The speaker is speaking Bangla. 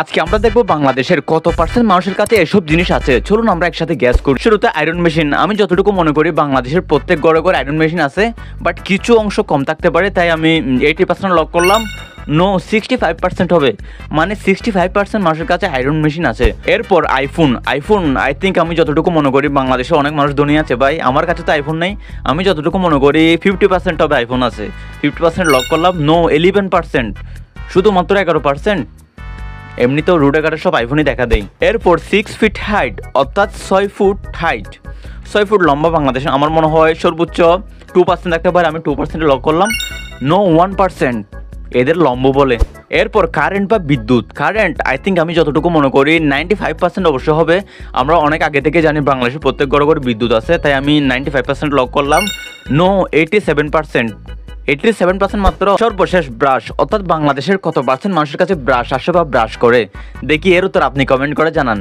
আজকে আমরা দেখবো বাংলাদেশের কত পার্সেন্ট মানুষের কাছে এসব জিনিস আছে। চলুন আমরা একসাথে গ্যাস করি। শুরুতে আয়রন মেশিন। আমি যতটুকু মনে করি বাংলাদেশের প্রত্যেক ঘরে ঘরে আয়রন মেশিন আছে, বাট কিছু অংশ কম থাকতে পারে, তাই আমি 80% লক করলাম। নো, 65% হবে, মানে 65% মানুষের কাছে আয়রন মেশিন আছে। এরপর আইফোন। আই থিঙ্ক আমি যতটুকু মনে করি বাংলাদেশে অনেক মানুষ ধনী আছে ভাই, আমার কাছে তো আইফোন নেই। আমি যতটুকু মনে করি 50% হবে আইফোন আছে। 50% লক করলাম। নো, 11%, শুধুমাত্র 11%। এমনিতেও রোডে ঘাটে সব আইফোনই দেখা দেয়। এরপর 6 ফিট হাইট, অর্থাৎ 6 ফুট হাইট, 6 ফুট লম্বা বাংলাদেশে আমার মনে হয় সর্বোচ্চ 2% থাকতে পারে। আমি 2% লক করলাম। নো, 1%, এদের লম্ব বলে। এরপর কারেন্ট বা বিদ্যুৎ। কারেন্ট আই থিঙ্ক আমি যতটুকু মনে করি 95% অবশ্য হবে। আমরা অনেক আগে থেকে জানি বাংলাদেশের প্রত্যেক ঘরে ঘরে বিদ্যুৎ আছে, তাই আমি 95% লক করলাম। নো, 87%, 87% মাত্র। সর্বশেষ ব্রাশ, অর্থাৎ বাংলাদেশের কত পার্সেন্ট মানুষের কাছে ব্রাশ আসে বা ব্রাশ করে। দেখি এর উত্তর আপনি কমেন্ট করে জানান।